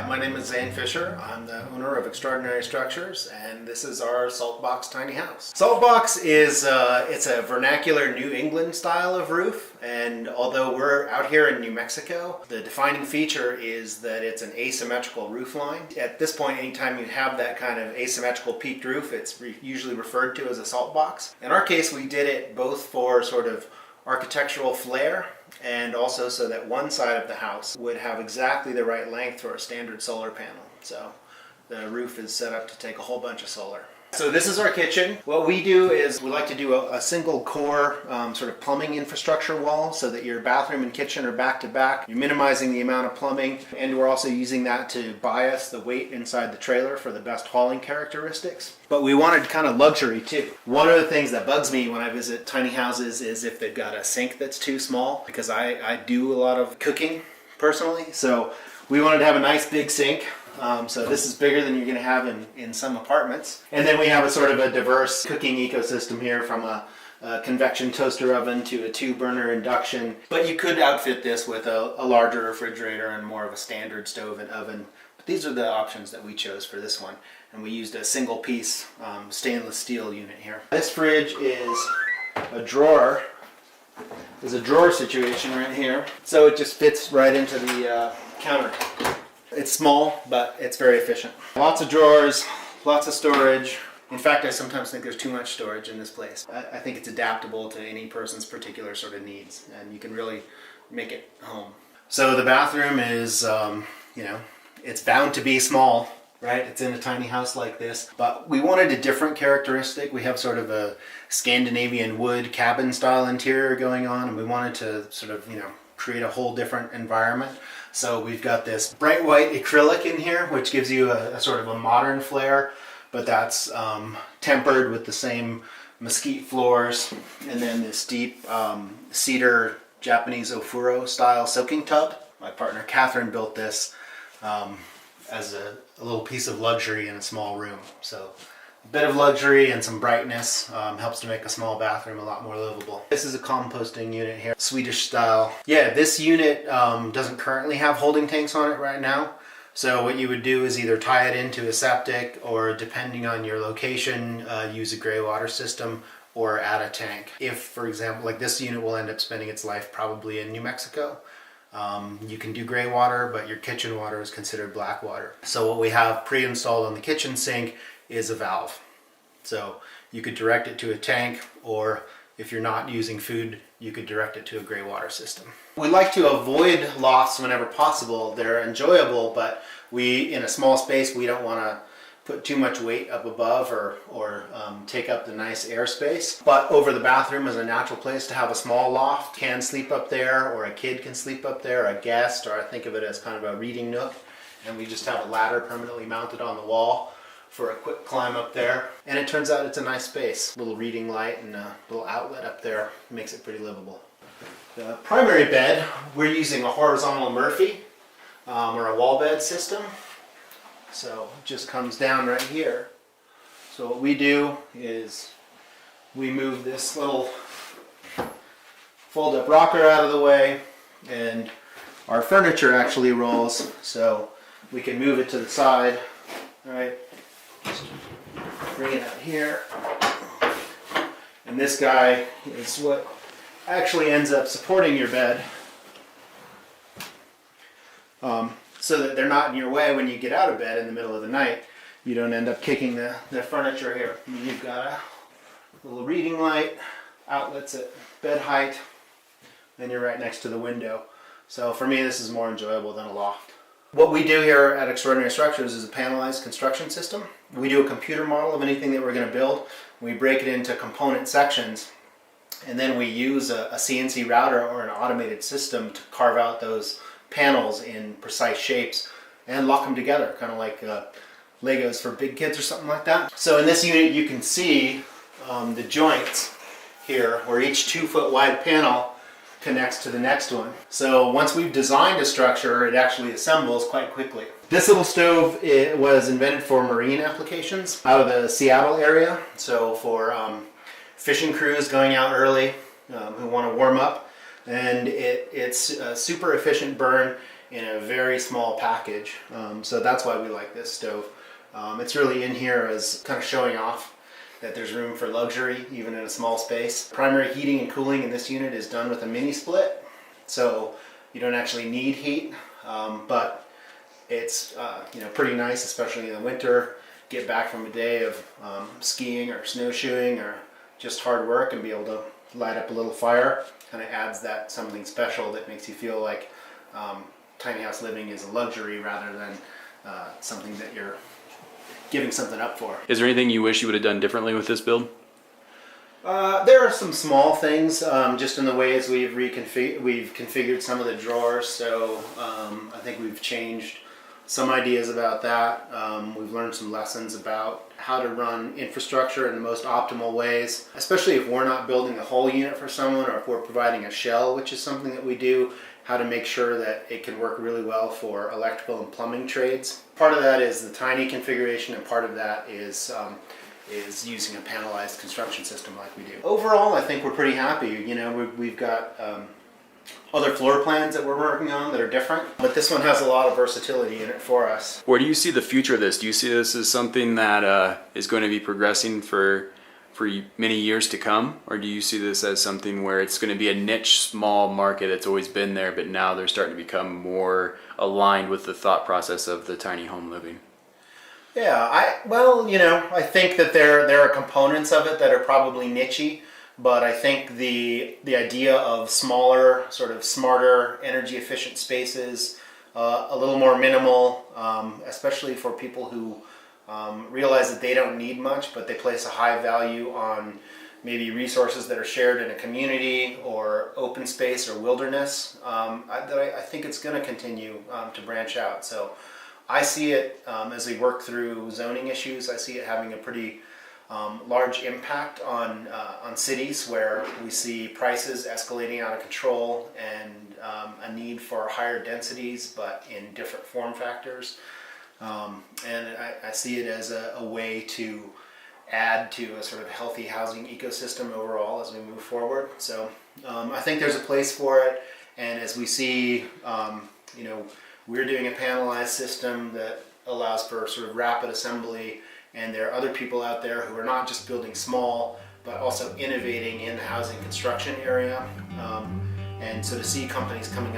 my name is Zane Fisher. I'm the owner of Extraordinary Structures, and this is our Saltbox tiny house. Saltbox is it's a vernacular New England style of roof, and although we're out here in New Mexico, the defining feature is that it's an asymmetrical roof line. At this point, anytime you have that kind of asymmetrical peaked roof, it's usually referred to as a saltbox. In our case, we did it both for sort of architectural flair and also so that one side of the house would have exactly the right length for a standard solar panel. So the roof is set up to take a whole bunch of solar. So this is our kitchen. What we do is we like to do a single core sort of plumbing infrastructure wall so that your bathroom and kitchen are back to back. You're minimizing the amount of plumbing, and we're also using that to bias the weight inside the trailer for the best hauling characteristics. But we wanted kind of luxury too. One of the things that bugs me when I visit tiny houses is if they've got a sink that's too small, because I do a lot of cooking personally. So we wanted to have a nice big sink. So this is bigger than you're going to have in some apartments. And then we have a sort of a diverse cooking ecosystem here, from a convection toaster oven to a 2-burner induction. But you could outfit this with a larger refrigerator and more of a standard stove and oven. But these are the options that we chose for this one. And we used a single piece stainless steel unit here. This fridge is a drawer. There's a drawer situation right here. So it just fits right into the counter. It's small, but it's very efficient. Lots of drawers, lots of storage. In fact, I sometimes think there's too much storage in this place. I think it's adaptable to any person's particular sort of needs, and you can really make it home. So the bathroom is, it's bound to be small, right? It's in a tiny house like this, but we wanted a different characteristic. We have sort of a Scandinavian wood cabin style interior going on, and we wanted to sort of, create a whole different environment. So we've got this bright white acrylic in here, which gives you a sort of a modern flair, but that's tempered with the same mesquite floors, and then this deep cedar Japanese ofuro style soaking tub. My partner Catherine built this as a little piece of luxury in a small room. So a bit of luxury and some brightness helps to make a small bathroom a lot more livable. This is a composting unit here, Swedish style. Yeah, this unit doesn't currently have holding tanks on it right now. So what you would do is either tie it into a septic, or depending on your location, use a gray water system or add a tank. If, for example, like this unit will end up spending its life probably in New Mexico. You can do gray water, but your kitchen water is considered black water. So what we have pre-installed on the kitchen sink is a valve. So you could direct it to a tank, or if you're not using food, you could direct it to a gray water system. We like to avoid lofts whenever possible. They're enjoyable, but in a small space, we don't want to put too much weight up above or take up the nice airspace. But over the bathroom is a natural place to have a small loft. Can sleep up there, or a kid can sleep up there, a guest, or I think of it as kind of a reading nook. And we just have a ladder permanently mounted on the wall for a quick climb up there. And it turns out it's a nice space. A little reading light and a little outlet up there makes it pretty livable. The primary bed, we're using a horizontal Murphy or a wall bed system. So it just comes down right here. So what we do is we move this little fold-up rocker out of the way, and our furniture actually rolls, so we can move it to the side. All right. Just bring it out here, and this guy is what actually ends up supporting your bed, so that they're not in your way when you get out of bed in the middle of the night. You don't end up kicking the furniture here. You've got a little reading light, outlets at bed height, then you're right next to the window. So for me, this is more enjoyable than a loft. What we do here at Extraordinary Structures is a panelized construction system. We do a computer model of anything that we're going to build. We break it into component sections, and then we use a CNC router or an automated system to carve out those panels in precise shapes and lock them together, kind of like Legos for big kids or something like that. So in this unit you can see the joints here, where each 2-foot wide panel connects to the next one. So once we've designed a structure, it actually assembles quite quickly. This little stove, it was invented for marine applications out of the Seattle area. So for fishing crews going out early who want to warm up, and it's a super efficient burn, in a very small package. So that's why we like this stove. It's really in here as kind of showing off that there's room for luxury even in a small space. Primary heating and cooling in this unit is done with a mini split, so you don't actually need heat, but it's pretty nice, especially in the winter. Get back from a day of skiing or snowshoeing or just hard work and be able to light up a little fire. Kind of adds that something special that makes you feel like tiny house living is a luxury rather than something that you're giving something up for. Is there anything you wish you would have done differently with this build? There are some small things, just in the ways we've configured some of the drawers. So I think we've changed some ideas about that. We've learned some lessons about how to run infrastructure in the most optimal ways, especially if we're not building the whole unit for someone, or if we're providing a shell, which is something that we do. How to make sure that it can work really well for electrical and plumbing trades. Part of that is the tiny configuration, and part of that is using a panelized construction system like we do. Overall, I think we're pretty happy. You know, we've got other floor plans that we're working on that are different, but this one has a lot of versatility in it for us. Where do you see the future of this? Do you see this as something that is going to be progressing for many years to come, or do you see this as something where it's going to be a niche, small market that's always been there, but now they're starting to become more aligned with the thought process of the tiny home living? Yeah, I think that there are components of it that are probably niche-y, but I think the idea of smaller, sort of smarter, energy efficient spaces, a little more minimal, especially for people who realize that they don't need much, but they place a high value on maybe resources that are shared in a community or open space or wilderness. I think it's going to continue to branch out. So I see it as we work through zoning issues. I see it having a pretty large impact on cities where we see prices escalating out of control and a need for higher densities, but in different form factors. And I see it as a way to add to a sort of healthy housing ecosystem overall as we move forward. So I think there's a place for it, and as we see, we're doing a panelized system that allows for sort of rapid assembly, and there are other people out there who are not just building small, but also innovating in the housing construction area. And so to see companies coming